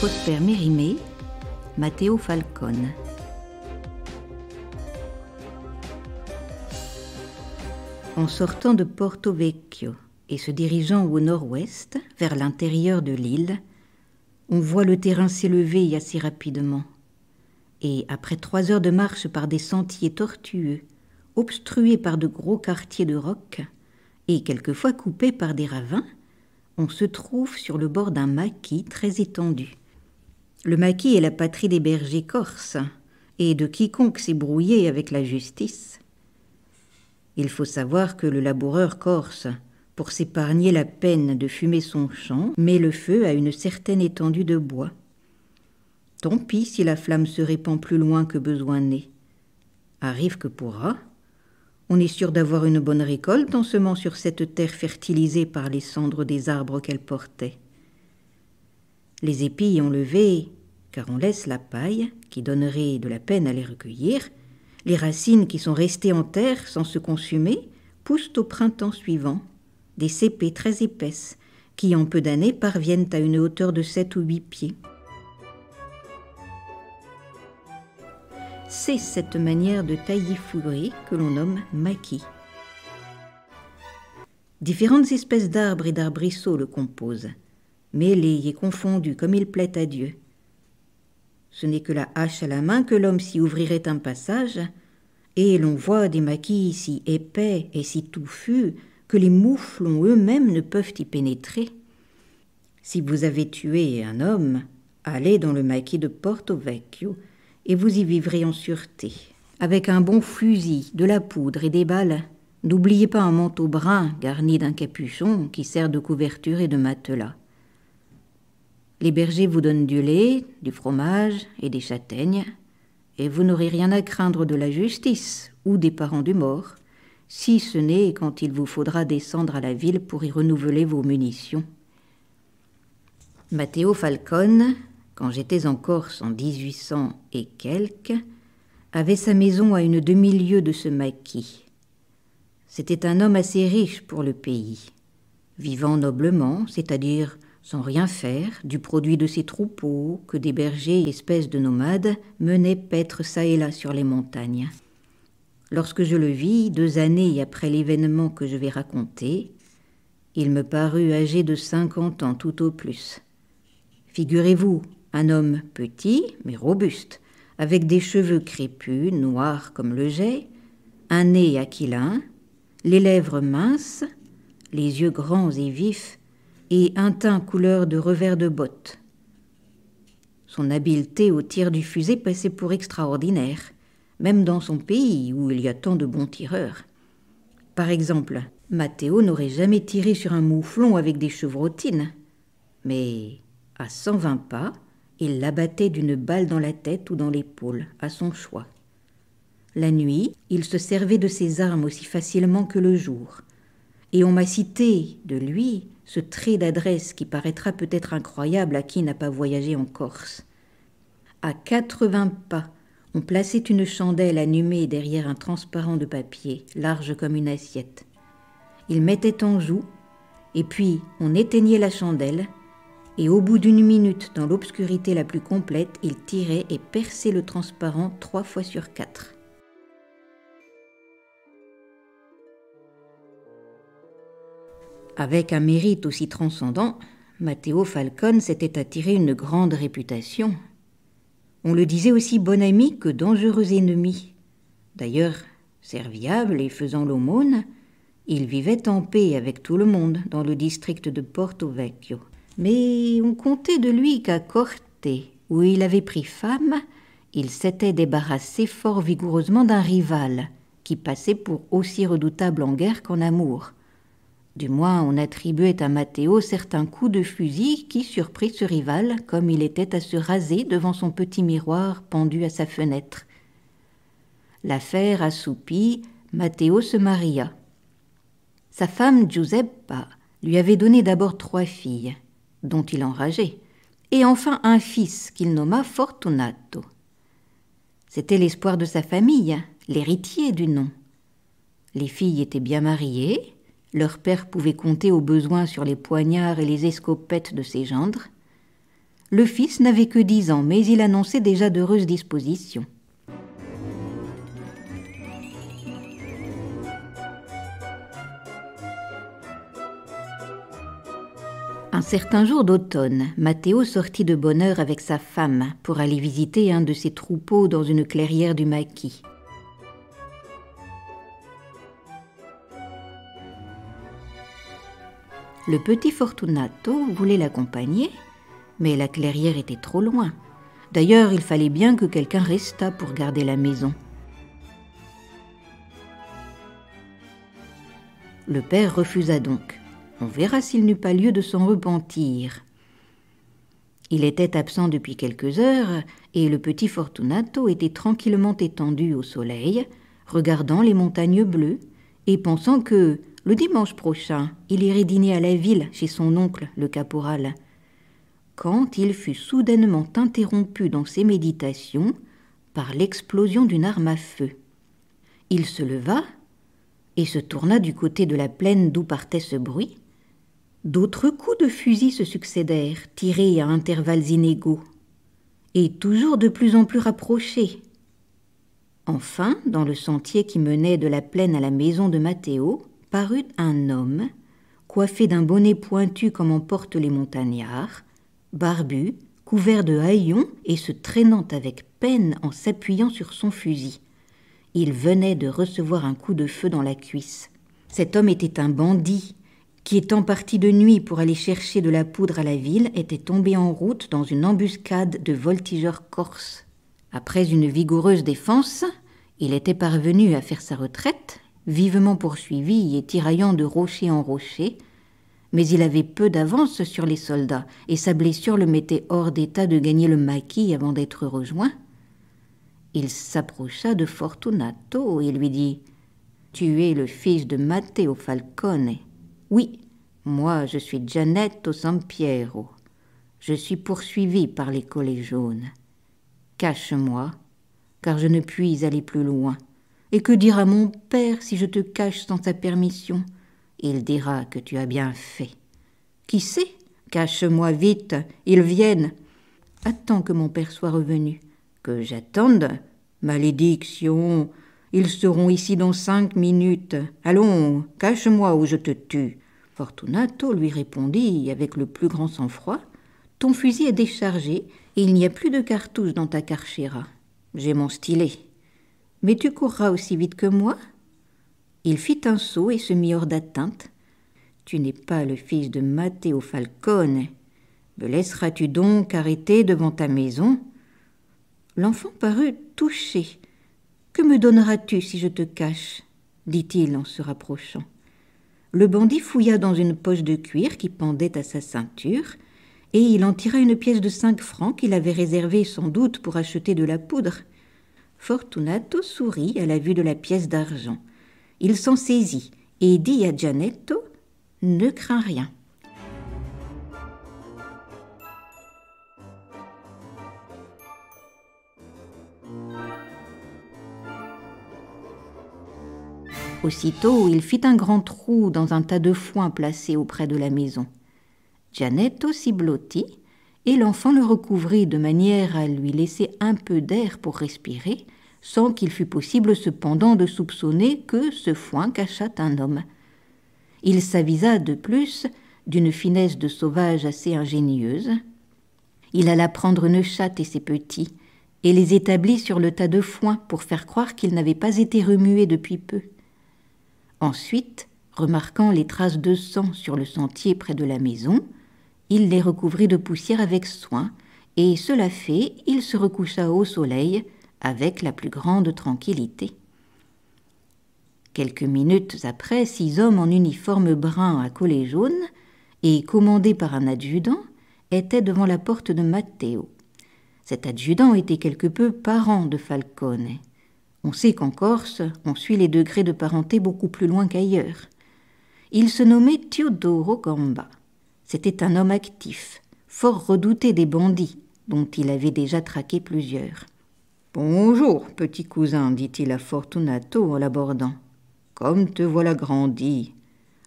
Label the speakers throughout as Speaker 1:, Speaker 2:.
Speaker 1: Prosper Mérimée, Matteo Falcone. En sortant de Porto Vecchio et se dirigeant au nord-ouest, vers l'intérieur de l'île, on voit le terrain s'élever assez rapidement. Et après 3 heures de marche par des sentiers tortueux, obstrués par de gros quartiers de roc, et quelquefois coupés par des ravins, on se trouve sur le bord d'un maquis très étendu. Le maquis est la patrie des bergers corses et de quiconque s'est brouillé avec la justice. Il faut savoir que le laboureur corse, pour s'épargner la peine de fumer son champ, met le feu à une certaine étendue de bois. Tant pis si la flamme se répand plus loin que besoin n'est. Arrive que pourra, on est sûr d'avoir une bonne récolte en semant sur cette terre fertilisée par les cendres des arbres qu'elle portait. Les épis ont levé, car on laisse la paille, qui donnerait de la peine à les recueillir. Les racines qui sont restées en terre sans se consumer poussent au printemps suivant, des cépées très épaisses, qui en peu d'années parviennent à une hauteur de 7 ou 8 pieds. C'est cette manière de tailler fourré que l'on nomme maquis. Différentes espèces d'arbres et d'arbrisseaux le composent, mêlés et confondus comme il plaît à Dieu. Ce n'est que la hache à la main que l'homme s'y ouvrirait un passage, et l'on voit des maquis si épais et si touffus que les mouflons eux-mêmes ne peuvent y pénétrer. Si vous avez tué un homme, allez dans le maquis de Porto Vecchio et vous y vivrez en sûreté. Avec un bon fusil, de la poudre et des balles, n'oubliez pas un manteau brun garni d'un capuchon qui sert de couverture et de matelas. Les bergers vous donnent du lait, du fromage et des châtaignes, et vous n'aurez rien à craindre de la justice ou des parents du mort, si ce n'est quand il vous faudra descendre à la ville pour y renouveler vos munitions. Matteo Falcone, quand j'étais en Corse en 1800 et quelques, avait sa maison à une demi-lieue de ce maquis. C'était un homme assez riche pour le pays, vivant noblement, c'est-à-dire sans rien faire, du produit de ses troupeaux que des bergers, espèces de nomades, menaient paître çà et là sur les montagnes. Lorsque je le vis, 2 années après l'événement que je vais raconter, il me parut âgé de 50 ans tout au plus. Figurez-vous, un homme petit mais robuste, avec des cheveux crépus, noirs comme le jais, un nez aquilin, les lèvres minces, les yeux grands et vifs, et un teint couleur de revers de botte. Son habileté au tir du fusil passait pour extraordinaire, même dans son pays où il y a tant de bons tireurs. Par exemple, Matteo n'aurait jamais tiré sur un mouflon avec des chevrotines, mais à 120 pas, il l'abattait d'une balle dans la tête ou dans l'épaule, à son choix. La nuit, il se servait de ses armes aussi facilement que le jour, et on m'a cité de lui ce trait d'adresse qui paraîtra peut-être incroyable à qui n'a pas voyagé en Corse. À 80 pas, on plaçait une chandelle allumée derrière un transparent de papier, large comme une assiette. Il mettait en joue, et puis on éteignait la chandelle, et au bout d'1 minute, dans l'obscurité la plus complète, il tirait et perçait le transparent 3 fois sur 4. Avec un mérite aussi transcendant, Matteo Falcone s'était attiré une grande réputation. On le disait aussi bon ami que dangereux ennemi. D'ailleurs, serviable et faisant l'aumône, il vivait en paix avec tout le monde dans le district de Porto Vecchio. Mais on contait de lui qu'à Corte, où il avait pris femme, il s'était débarrassé fort vigoureusement d'un rival, qui passait pour aussi redoutable en guerre qu'en amour. Du moins, on attribuait à Matteo certains coups de fusil qui surprit ce rival, comme il était à se raser devant son petit miroir pendu à sa fenêtre. L'affaire assoupie, Matteo se maria. Sa femme Giuseppa lui avait donné d'abord 3 filles, dont il enrageait, et enfin un fils qu'il nomma Fortunato. C'était l'espoir de sa famille, l'héritier du nom. Les filles étaient bien mariées, leur père pouvait compter au besoin sur les poignards et les escopettes de ses gendres. Le fils n'avait que 10 ans, mais il annonçait déjà d'heureuses dispositions. Un certain jour d'automne, Matteo sortit de bonne heure avec sa femme pour aller visiter un de ses troupeaux dans une clairière du maquis. Le petit Fortunato voulait l'accompagner, mais la clairière était trop loin. D'ailleurs, il fallait bien que quelqu'un restât pour garder la maison. Le père refusa donc. On verra s'il n'eut pas lieu de s'en repentir. Il était absent depuis quelques heures, et le petit Fortunato était tranquillement étendu au soleil, regardant les montagnes bleues, et pensant que, le dimanche prochain, il irait dîner à la ville chez son oncle, le caporal, quand il fut soudainement interrompu dans ses méditations par l'explosion d'une arme à feu. Il se leva et se tourna du côté de la plaine d'où partait ce bruit. D'autres coups de fusil se succédèrent, tirés à intervalles inégaux, et toujours de plus en plus rapprochés. Enfin, dans le sentier qui menait de la plaine à la maison de Matteo, parut un homme, coiffé d'un bonnet pointu comme en portent les montagnards, barbu, couvert de haillons et se traînant avec peine en s'appuyant sur son fusil. Il venait de recevoir un coup de feu dans la cuisse. Cet homme était un bandit qui, étant parti de nuit pour aller chercher de la poudre à la ville, était tombé en route dans une embuscade de voltigeurs corses. Après une vigoureuse défense, il était parvenu à faire sa retraite, vivement poursuivi et tiraillant de rocher en rocher, mais il avait peu d'avance sur les soldats, et sa blessure le mettait hors d'état de gagner le maquis avant d'être rejoint. Il s'approcha de Fortunato et lui dit « Tu es le fils de Matteo Falcone. »« Oui, moi je suis Gianetto Sampiero. Je suis poursuivi par les collets jaunes. Cache-moi, car je ne puis aller plus loin. Et que dira mon père si je te cache sans sa permission? Il dira que tu as bien fait. Qui sait? Cache-moi vite, ils viennent. Attends que mon père soit revenu. Que j'attende? Malédiction! Ils seront ici dans 5 minutes. Allons, cache-moi ou je te tue. Fortunato lui répondit avec le plus grand sang-froid. Ton fusil est déchargé et il n'y a plus de cartouches dans ta carchera. J'ai mon stylet. Mais tu courras aussi vite que moi? Il fit un saut et se mit hors d'atteinte. Tu n'es pas le fils de Matteo Falcone. Me laisseras-tu donc arrêter devant ta maison? L'enfant parut touché. Que me donneras-tu si je te cache? Dit-il en se rapprochant. Le bandit fouilla dans une poche de cuir qui pendait à sa ceinture, et il en tira une pièce de 5 francs qu'il avait réservée sans doute pour acheter de la poudre. Fortunato sourit à la vue de la pièce d'argent. Il s'en saisit et dit à Gianetto « Ne crains rien ». Aussitôt, il fit un grand trou dans un tas de foin placé auprès de la maison. Gianetto s'y blottit et l'enfant le recouvrit de manière à lui laisser un peu d'air pour respirer, sans qu'il fût possible cependant de soupçonner que ce foin cachât un homme. Il s'avisa de plus d'une finesse de sauvage assez ingénieuse. Il alla prendre une chatte et ses petits, et les établit sur le tas de foin pour faire croire qu'ils n'avaient pas été remués depuis peu. Ensuite, remarquant les traces de sang sur le sentier près de la maison, il les recouvrit de poussière avec soin, et cela fait, il se recoucha au soleil avec la plus grande tranquillité. Quelques minutes après, 6 hommes en uniforme brun à collet jaune et commandés par un adjudant étaient devant la porte de Matteo. Cet adjudant était quelque peu parent de Falcone. On sait qu'en Corse, on suit les degrés de parenté beaucoup plus loin qu'ailleurs. Il se nommait Teodoro Gamba. C'était un homme actif, fort redouté des bandits, dont il avait déjà traqué plusieurs. « Bonjour, petit cousin, dit-il à Fortunato en l'abordant. Comme te voilà grandi.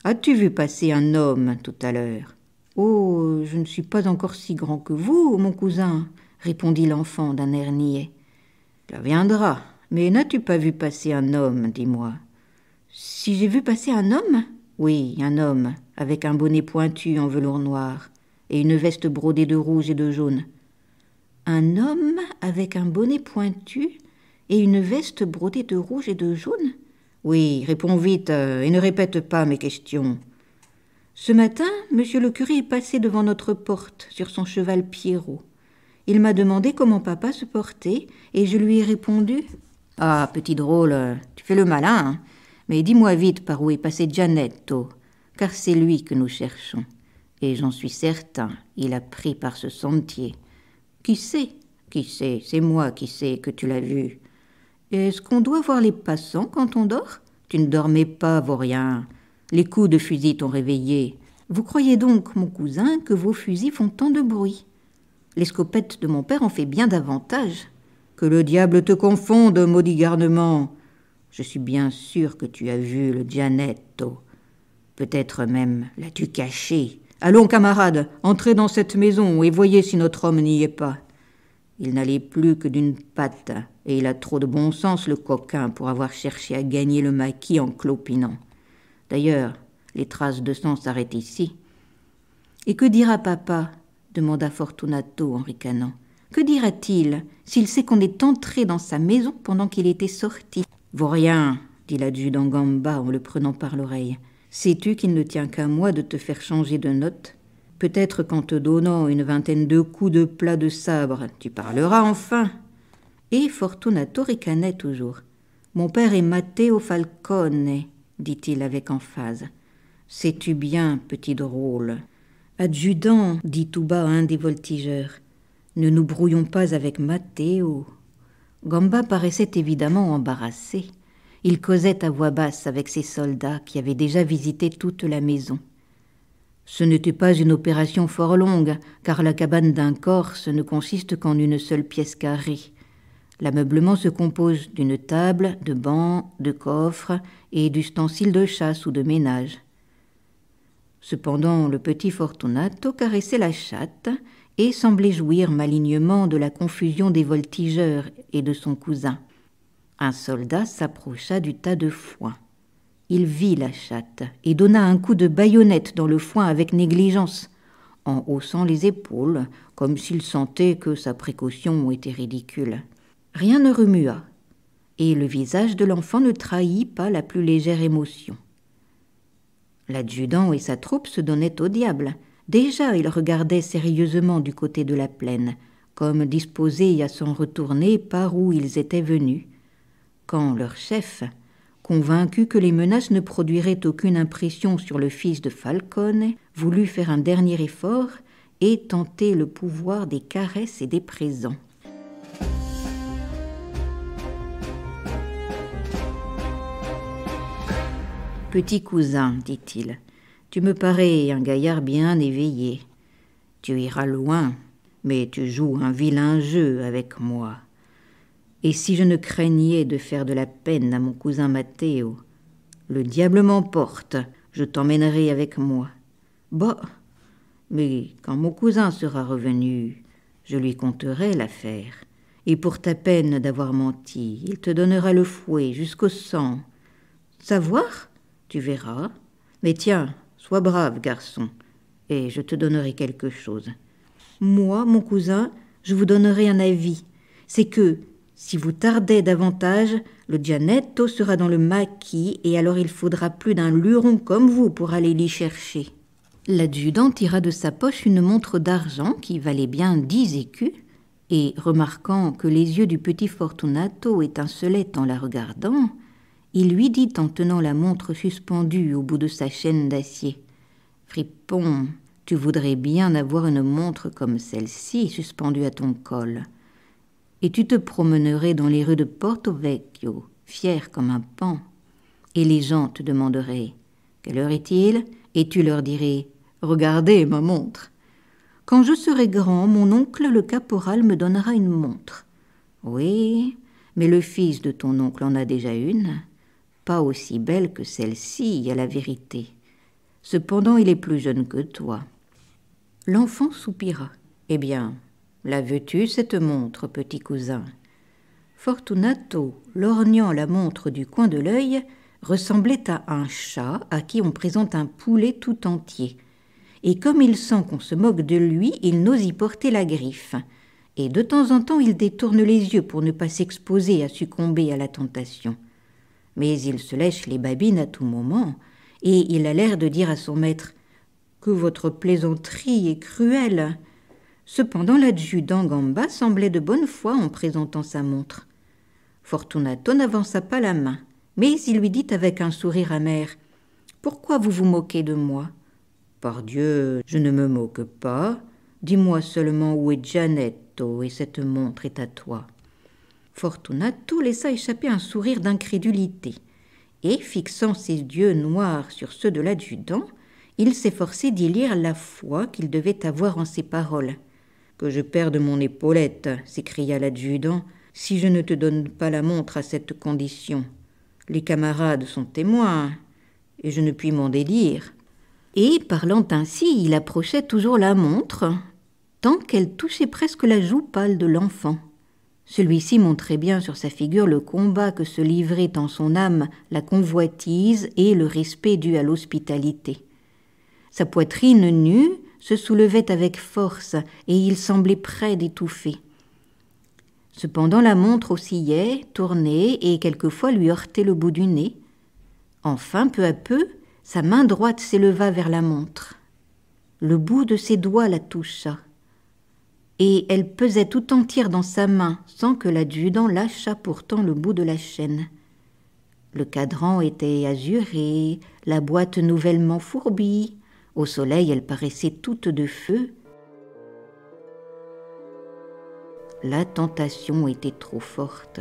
Speaker 1: As-tu vu passer un homme tout à l'heure? Oh, je ne suis pas encore si grand que vous, mon cousin, répondit l'enfant d'un air niais. Ça viendra, mais n'as-tu pas vu passer un homme, dis-moi? Si j'ai vu passer un homme? Oui, un homme, avec un bonnet pointu en velours noir, et une veste brodée de rouge et de jaune. Un homme avec un bonnet pointu et une veste brodée de rouge et de jaune? Oui, réponds vite et ne répète pas mes questions. Ce matin, monsieur le curé est passé devant notre porte sur son cheval Pierrot. Il m'a demandé comment papa se portait et je lui ai répondu « Ah, petit drôle, tu fais le malin, hein, mais dis-moi vite par où est passé Gianetto, car c'est lui que nous cherchons. Et j'en suis certain, il a pris par ce sentier. Qui sait, c'est moi qui sais que tu l'as vu. Est-ce qu'on doit voir les passants quand on dort? Tu ne dormais pas, vaurien. Les coups de fusil t'ont réveillé. Vous croyez donc, mon cousin, que vos fusils font tant de bruit? L'escopette de mon père en fait bien davantage. Que le diable te confonde, maudit garnement. Je suis bien sûr que tu as vu le Gianetto. Peut-être même l'as-tu caché. Allons, camarades, entrez dans cette maison et voyez si notre homme n'y est pas. Il n'allait plus que d'une patte, et il a trop de bon sens, le coquin, pour avoir cherché à gagner le maquis en clopinant. D'ailleurs, les traces de sang s'arrêtent ici. « Et que dira papa ?» demanda Fortunato en ricanant. « Que dira-t-il s'il sait qu'on est entré dans sa maison pendant qu'il était sorti ?»« Vaurien, dit l'adjudant Gamba en le prenant par l'oreille, sais-tu qu'il ne tient qu'à moi de te faire changer de note? Peut-être qu'en te donnant une vingtaine de coups de plat de sabre, tu parleras enfin. » Et Fortunato ricanait toujours. « Mon père est Matteo Falcone, dit-il avec emphase. Sais-tu bien, petit drôle? Adjudant, dit tout bas un des voltigeurs, ne nous brouillons pas avec Matteo. Gamba paraissait évidemment embarrassé. Il causait à voix basse avec ses soldats qui avaient déjà visité toute la maison. Ce n'était pas une opération fort longue, car la cabane d'un Corse ne consiste qu'en une seule pièce carrée. L'ameublement se compose d'une table, de bancs, de coffres et d'ustensiles de chasse ou de ménage. Cependant, le petit Fortunato caressait la chatte et semblait jouir malignement de la confusion des voltigeurs et de son cousin. Un soldat s'approcha du tas de foin. Il vit la chatte et donna un coup de baïonnette dans le foin avec négligence, en haussant les épaules, comme s'il sentait que sa précaution était ridicule. Rien ne remua, et le visage de l'enfant ne trahit pas la plus légère émotion. L'adjudant et sa troupe se donnaient au diable. Déjà, ils regardaient sérieusement du côté de la plaine, comme disposés à s'en retourner par où ils étaient venus, quand leur chef, convaincu que les menaces ne produiraient aucune impression sur le fils de Falcone, voulut faire un dernier effort et tenter le pouvoir des caresses et des présents. « Petit cousin, dit-il, tu me parais un gaillard bien éveillé. Tu iras loin, mais tu joues un vilain jeu avec moi. Et si je ne craignais de faire de la peine à mon cousin Matteo, le diable m'emporte, je t'emmènerai avec moi. Bah, mais quand mon cousin sera revenu, je lui conterai l'affaire. Et pour ta peine d'avoir menti, il te donnera le fouet jusqu'au sang. Savoir ? Tu verras. Mais tiens, sois brave, garçon, et je te donnerai quelque chose. Moi, mon cousin, je vous donnerai un avis. C'est que, si vous tardez davantage, le Gianetto sera dans le maquis, et alors il faudra plus d'un luron comme vous pour aller l'y chercher. » L'adjudant tira de sa poche une montre d'argent qui valait bien 10 écus, et, remarquant que les yeux du petit Fortunato étincelaient en la regardant, il lui dit en tenant la montre suspendue au bout de sa chaîne d'acier, « Fripon, tu voudrais bien avoir une montre comme celle-ci suspendue à ton col. Et tu te promènerais dans les rues de Porto Vecchio, fier comme un paon. Et les gens te demanderaient « Quelle heure est-il ?» Et tu leur dirais « Regardez ma montre. Quand je serai grand, mon oncle le caporal me donnera une montre. Oui, mais le fils de ton oncle en a déjà une. Pas aussi belle que celle-ci, à la vérité. Cependant, il est plus jeune que toi. L'enfant soupira. « Eh bien, la veux-tu, cette montre, petit cousin ?» Fortunato, lorgnant la montre du coin de l'œil, ressemblait à un chat à qui on présente un poulet tout entier. Et comme il sent qu'on se moque de lui, il n'ose y porter la griffe. Et de temps en temps, il détourne les yeux pour ne pas s'exposer à succomber à la tentation. Mais il se lèche les babines à tout moment, et il a l'air de dire à son maître « Que votre plaisanterie est cruelle !» Cependant, l'adjudant Gamba semblait de bonne foi en présentant sa montre. Fortunato n'avança pas la main, mais il lui dit avec un sourire amer « Pourquoi vous vous moquez de moi ?»« Pardieu, je ne me moque pas. Dis-moi seulement où est Gianetto, et cette montre est à toi. » Fortunato laissa échapper un sourire d'incrédulité, et, fixant ses yeux noirs sur ceux de l'adjudant, il s'efforçait d'y lire la foi qu'il devait avoir en ces paroles. « Que je perde mon épaulette, s'écria l'adjudant, si je ne te donne pas la montre à cette condition. Les camarades sont témoins, et je ne puis m'en dédire. » Et, parlant ainsi, il approchait toujours la montre, tant qu'elle touchait presque la joue pâle de l'enfant. Celui-ci montrait bien sur sa figure le combat que se livraient en son âme la convoitise et le respect dû à l'hospitalité. Sa poitrine nue se soulevait avec force et il semblait près d'étouffer. Cependant la montre oscillait, tournait et quelquefois lui heurtait le bout du nez. Enfin, peu à peu, sa main droite s'éleva vers la montre. Le bout de ses doigts la toucha. Et elle pesait tout entière dans sa main, sans que l'adjudant lâchât pourtant le bout de la chaîne. Le cadran était azuré, la boîte nouvellement fourbie. Au soleil, elle paraissait toute de feu. La tentation était trop forte.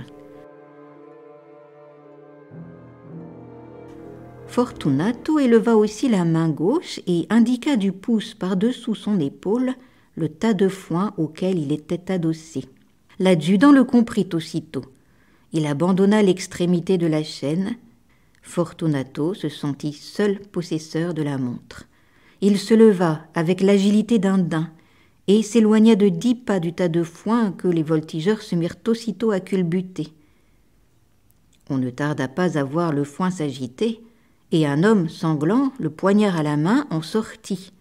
Speaker 1: Fortunato éleva aussi la main gauche et indiqua du pouce par-dessous son épaule le tas de foin auquel il était adossé. L'adjudant le comprit aussitôt. Il abandonna l'extrémité de la chaîne. Fortunato se sentit seul possesseur de la montre. Il se leva avec l'agilité d'un daim et s'éloigna de 10 pas du tas de foin que les voltigeurs se mirent aussitôt à culbuter. On ne tarda pas à voir le foin s'agiter, et un homme sanglant, le poignard à la main, en sortit.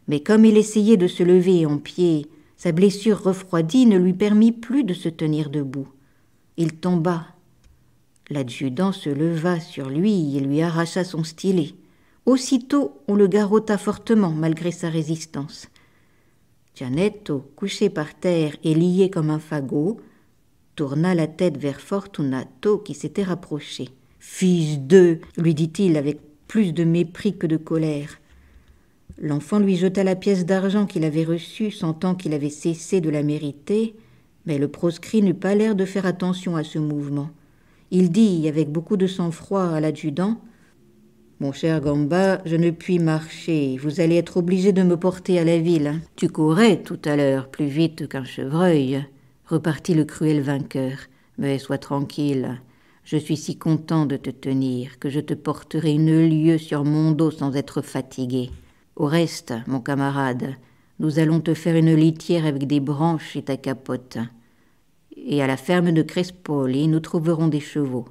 Speaker 1: Mais comme il essayait de se lever en pied, sa blessure refroidie ne lui permit plus de se tenir debout. Il tomba. L'adjudant se leva sur lui et lui arracha son stylet. Aussitôt, on le garrotta fortement, malgré sa résistance. Gianetto, couché par terre et lié comme un fagot, tourna la tête vers Fortunato qui s'était rapproché. « Fils de !» lui dit-il avec plus de mépris que de colère. L'enfant lui jeta la pièce d'argent qu'il avait reçue, sentant qu'il avait cessé de la mériter, mais le proscrit n'eut pas l'air de faire attention à ce mouvement. Il dit, avec beaucoup de sang-froid à l'adjudant, « Mon cher Gamba, je ne puis marcher, vous allez être obligé de me porter à la ville. »« Tu courais tout à l'heure plus vite qu'un chevreuil, » repartit le cruel vainqueur, « mais sois tranquille. Je suis si content de te tenir que je te porterai une lieue sur mon dos sans être fatigué. Au reste, mon camarade, nous allons te faire une litière avec des branches et ta capote. Et à la ferme de Crespoli, nous trouverons des chevaux. »«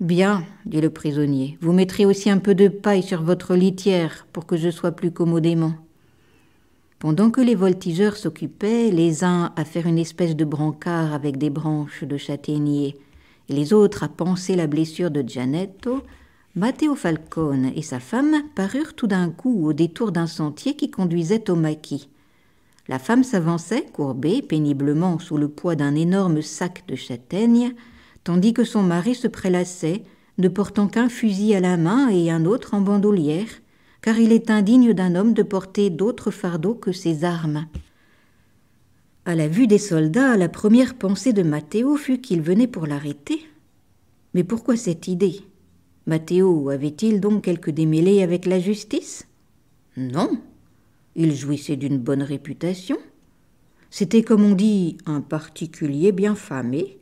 Speaker 1: Bien, dit le prisonnier, vous mettrez aussi un peu de paille sur votre litière pour que je sois plus commodément. » Pendant que les voltigeurs s'occupaient, les uns à faire une espèce de brancard avec des branches de châtaignier, et les autres à panser la blessure de Gianetto, Matteo Falcone et sa femme parurent tout d'un coup au détour d'un sentier qui conduisait au maquis. La femme s'avançait, courbée péniblement sous le poids d'un énorme sac de châtaignes, tandis que son mari se prélassait, ne portant qu'un fusil à la main et un autre en bandoulière, car il est indigne d'un homme de porter d'autres fardeaux que ses armes. À la vue des soldats, la première pensée de Matteo fut qu'il venait pour l'arrêter. Mais pourquoi cette idée ? Matteo avait-il donc quelque démêlé avec la justice ? Non, il jouissait d'une bonne réputation. C'était, comme on dit, un particulier bien famé,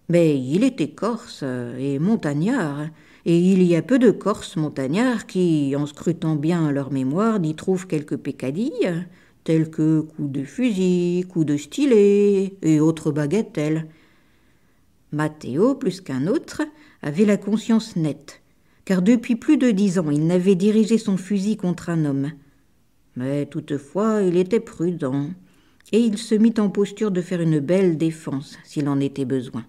Speaker 1: mais il était corse et montagnard, et il y a peu de Corses montagnards qui, en scrutant bien leur mémoire, y trouvent quelques peccadilles, tels que coups de fusil, coups de stylet et autres bagatelles. Matteo, plus qu'un autre, avait la conscience nette, car depuis plus de 10 ans, il n'avait dirigé son fusil contre un homme. Mais toutefois, il était prudent, et il se mit en posture de faire une belle défense, s'il en était besoin.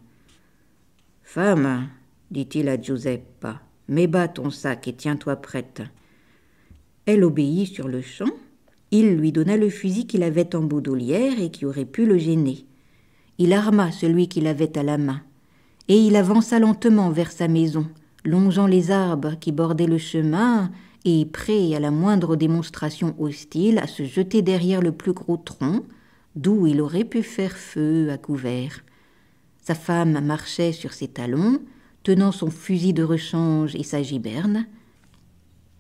Speaker 1: « Femme, dit-il à Giuseppa, mets bas ton sac et tiens-toi prête. » Elle obéit sur le champ. Il lui donna le fusil qu'il avait en bandoulière et qui aurait pu le gêner. Il arma celui qu'il avait à la main, et il avança lentement vers sa maison, longeant les arbres qui bordaient le chemin et prêt à la moindre démonstration hostile à se jeter derrière le plus gros tronc, d'où il aurait pu faire feu à couvert. Sa femme marchait sur ses talons, tenant son fusil de rechange et sa giberne.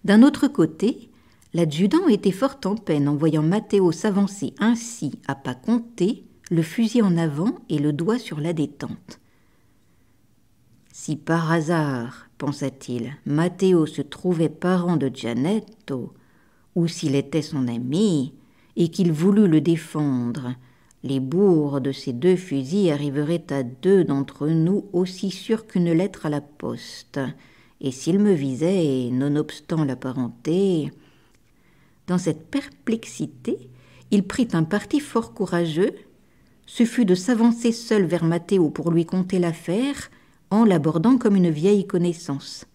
Speaker 1: D'un autre côté, l'adjudant était fort en peine en voyant Matteo s'avancer ainsi à pas comptés, le fusil en avant et le doigt sur la détente. Si par hasard, pensa-t-il, Matteo se trouvait parent de Giannetto, ou s'il était son ami, et qu'il voulut le défendre, les bourres de ces 2 fusils arriveraient à 2 d'entre nous aussi sûrs qu'une lettre à la poste, et s'il me visait, nonobstant la parenté... Dans cette perplexité, il prit un parti fort courageux, ce fut de s'avancer seul vers Matteo pour lui conter l'affaire, en l'abordant comme une vieille connaissance.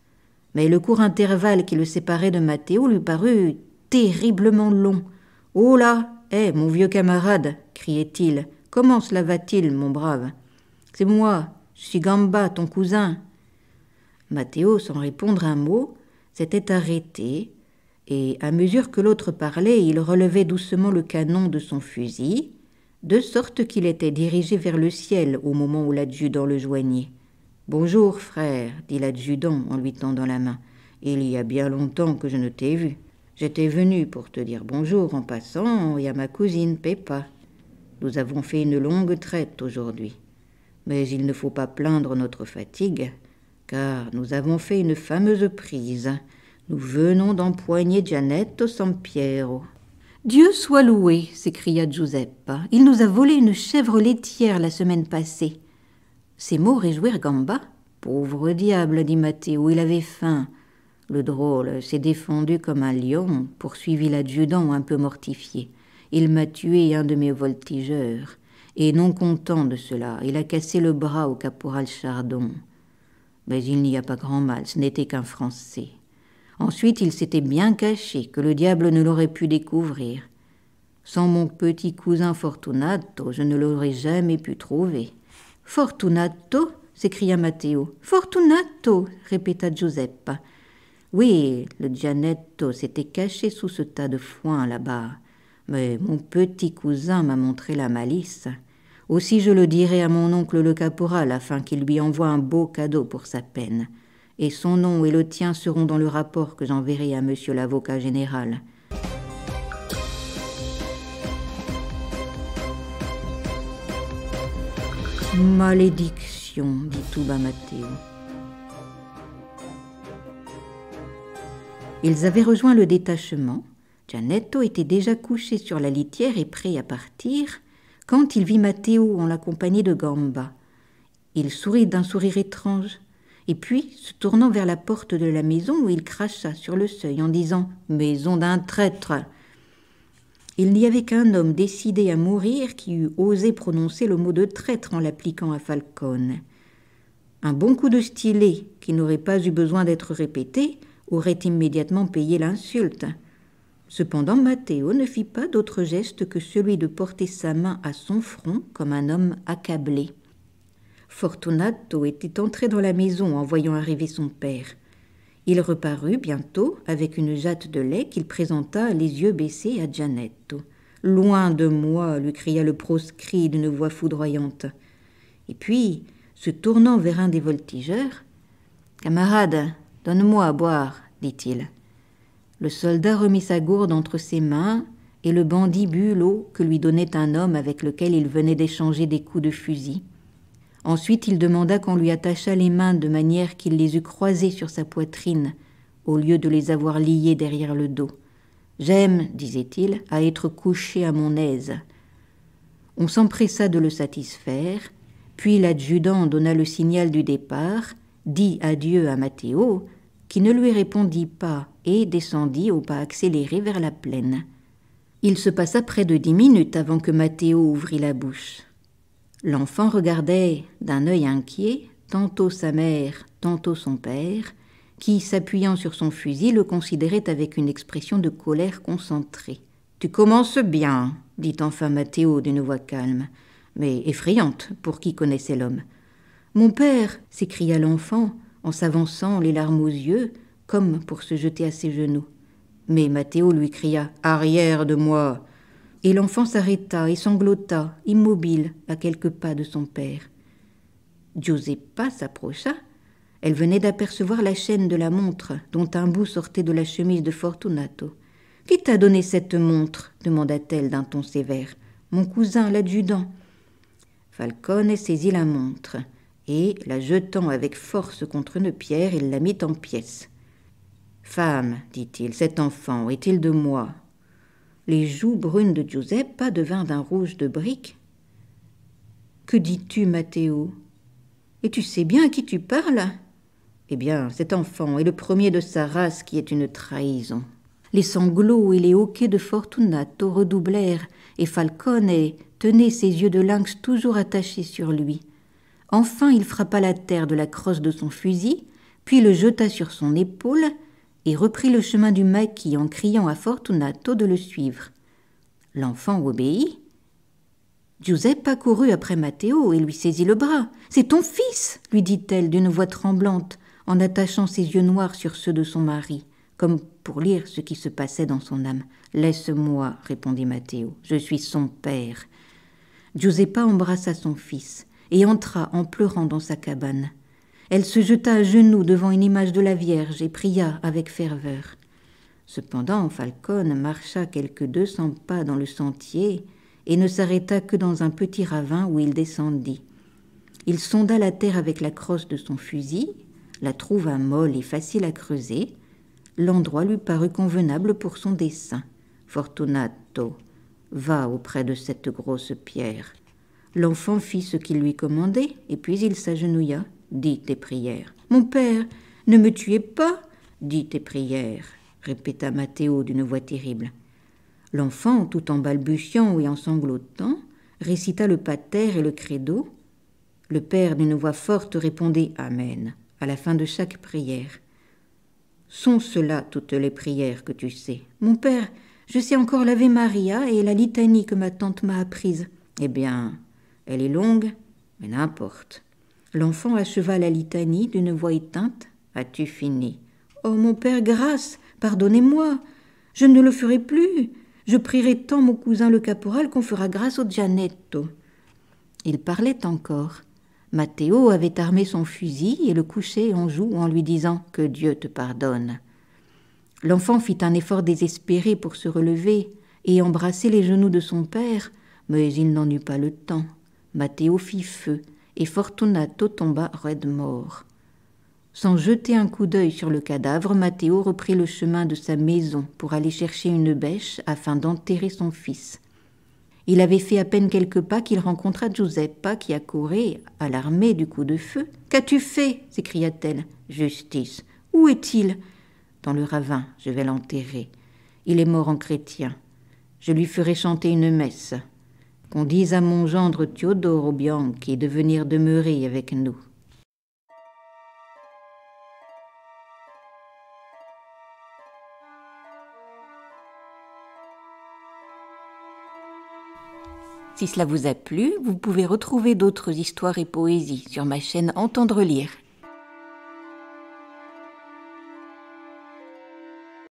Speaker 1: Mais le court intervalle qui le séparait de Matteo lui parut terriblement long. « Oh là, mon vieux camarade !» criait-il. « Comment cela va-t-il, mon brave ? C'est moi, je suis Gamba, ton cousin. » Matteo, sans répondre un mot, s'était arrêté, et à mesure que l'autre parlait, il relevait doucement le canon de son fusil, de sorte qu'il était dirigé vers le ciel au moment où l'adjudant le joignait. « Bonjour, frère, dit l'adjudant en lui tendant la main. Il y a bien longtemps que je ne t'ai vu. J'étais venu pour te dire bonjour en passant et à ma cousine Pepa. Nous avons fait une longue traite aujourd'hui. Mais il ne faut pas plaindre notre fatigue, car nous avons fait une fameuse prise. Nous venons d'empoigner Giannetto Sampiero. »« Dieu soit loué !» s'écria Giuseppa. « Il nous a volé une chèvre laitière la semaine passée. » Ces mots réjouirent Gamba. « Pauvre diable, dit Matteo, il avait faim. » Le drôle s'est défendu comme un lion, poursuivit l'adjudant un peu mortifié. Il m'a tué un de mes voltigeurs, et non content de cela, il a cassé le bras au caporal Chardon. Mais il n'y a pas grand mal, ce n'était qu'un Français. Ensuite, il s'était bien caché, que le diable ne l'aurait pu découvrir. Sans mon petit cousin Fortunato, je ne l'aurais jamais pu trouver. « Fortunato » s'écria Matteo. « Fortunato » répéta Giuseppa. Oui, le Giannetto s'était caché sous ce tas de foin là-bas. Mais mon petit cousin m'a montré la malice. Aussi je le dirai à mon oncle le caporal afin qu'il lui envoie un beau cadeau pour sa peine. Et son nom et le tien seront dans le rapport que j'enverrai à monsieur l'avocat général. Malédiction, dit tout bas Matteo. Ils avaient rejoint le détachement. Giannetto était déjà couché sur la litière et prêt à partir, quand il vit Matteo en la compagnie de Gamba. Il sourit d'un sourire étrange, et puis, se tournant vers la porte de la maison, il cracha sur le seuil en disant « Maison d'un traître !» Il n'y avait qu'un homme décidé à mourir qui eût osé prononcer le mot de traître en l'appliquant à Falcone. Un bon coup de stylet, qui n'aurait pas eu besoin d'être répété, aurait immédiatement payé l'insulte. Cependant, Matteo ne fit pas d'autre geste que celui de porter sa main à son front comme un homme accablé. Fortunato était entré dans la maison en voyant arriver son père. Il reparut bientôt avec une jatte de lait qu'il présenta les yeux baissés à Giannetto. « Loin de moi !» lui cria le proscrit d'une voix foudroyante. Et puis, se tournant vers un des voltigeurs, « Camarade, donne-moi à boire, dit-il. » Le soldat remit sa gourde entre ses mains et le bandit but l'eau que lui donnait un homme avec lequel il venait d'échanger des coups de fusil. Ensuite, il demanda qu'on lui attachât les mains de manière qu'il les eût croisées sur sa poitrine, au lieu de les avoir liées derrière le dos. « J'aime, disait-il, à être couché à mon aise. » On s'empressa de le satisfaire, puis l'adjudant donna le signal du départ, dit adieu à Matteo, qui ne lui répondit pas et descendit au pas accéléré vers la plaine. Il se passa près de 10 minutes avant que Matteo ouvrît la bouche. L'enfant regardait d'un œil inquiet tantôt sa mère, tantôt son père, qui, s'appuyant sur son fusil, le considérait avec une expression de colère concentrée. « Tu commences bien, » dit enfin Matteo d'une voix calme, mais effrayante pour qui connaissait l'homme. « Mon père » s'écria l'enfant, en s'avançant, les larmes aux yeux, comme pour se jeter à ses genoux. Mais Matteo lui cria « Arrière de moi !» Et l'enfant s'arrêta et sanglota, immobile, à quelques pas de son père. Giuseppa s'approcha. Elle venait d'apercevoir la chaîne de la montre, dont un bout sortait de la chemise de Fortunato. « Qui t'a donné cette montre ?» demanda-t-elle d'un ton sévère. « Mon cousin, l'adjudant. » Falcone saisit la montre, et, la jetant avec force contre une pierre, il la mit en pièces. « Femme, dit-il, cet enfant est-il de moi ?» Les joues brunes de Giuseppa devinrent d'un rouge de brique. « Que dis-tu, Matteo ? Et tu sais bien à qui tu parles ? Eh bien, cet enfant est le premier de sa race qui est une trahison. » Les sanglots et les hoquets de Fortunato redoublèrent, et Falcone tenait ses yeux de lynx toujours attachés sur lui. Enfin, il frappa la terre de la crosse de son fusil, puis le jeta sur son épaule et reprit le chemin du maquis en criant à Fortunato de le suivre. L'enfant obéit. Giuseppa courut après Matteo et lui saisit le bras. « C'est ton fils !» lui dit-elle d'une voix tremblante, en attachant ses yeux noirs sur ceux de son mari, comme pour lire ce qui se passait dans son âme. « Laisse-moi, » répondit Matteo, « je suis son père. » Giuseppa embrassa son fils et entra en pleurant dans sa cabane. Elle se jeta à genoux devant une image de la Vierge et pria avec ferveur. Cependant, Falcone marcha quelques 200 pas dans le sentier et ne s'arrêta que dans un petit ravin où il descendit. Il sonda la terre avec la crosse de son fusil, la trouva molle et facile à creuser. L'endroit lui parut convenable pour son dessein. « Fortunato, va auprès de cette grosse pierre. » L'enfant fit ce qu'il lui commandait, et puis il s'agenouilla, dit des prières. « Mon père, ne me tuez pas !» « Dis tes prières !» répéta Matteo d'une voix terrible. L'enfant, tout en balbutiant et en sanglotant, récita le pater et le credo. Le père, d'une voix forte, répondait « Amen » à la fin de chaque prière. « Sont cela toutes les prières que tu sais ?»« Mon père, je sais encore l'Ave Maria et la litanie que ma tante m'a apprise. »« Eh bien, elle est longue, mais n'importe. » L'enfant acheva la litanie d'une voix éteinte. « As-tu fini ?»« Oh, mon père, grâce, pardonnez-moi. Je ne le ferai plus. Je prierai tant mon cousin le caporal qu'on fera grâce au Gianetto. » Il parlait encore. Matteo avait armé son fusil et le couchait en joue en lui disant « Que Dieu te pardonne ». L'enfant fit un effort désespéré pour se relever et embrasser les genoux de son père, mais il n'en eut pas le temps. Matteo fit feu et Fortunato tomba raide mort. Sans jeter un coup d'œil sur le cadavre, Matteo reprit le chemin de sa maison pour aller chercher une bêche afin d'enterrer son fils. Il avait fait à peine quelques pas qu'il rencontra Giuseppa qui accourait, alarmée du coup de feu. « Qu'as-tu fait » s'écria-t-elle. « Justice. Où est-il » ? « Dans le ravin, je vais l'enterrer. Il est mort en chrétien. Je lui ferai chanter une messe. Qu'on dise à mon gendre Teodoro Bianchi de venir demeurer avec nous. » Si cela vous a plu, vous pouvez retrouver d'autres histoires et poésies sur ma chaîne Entendre lire.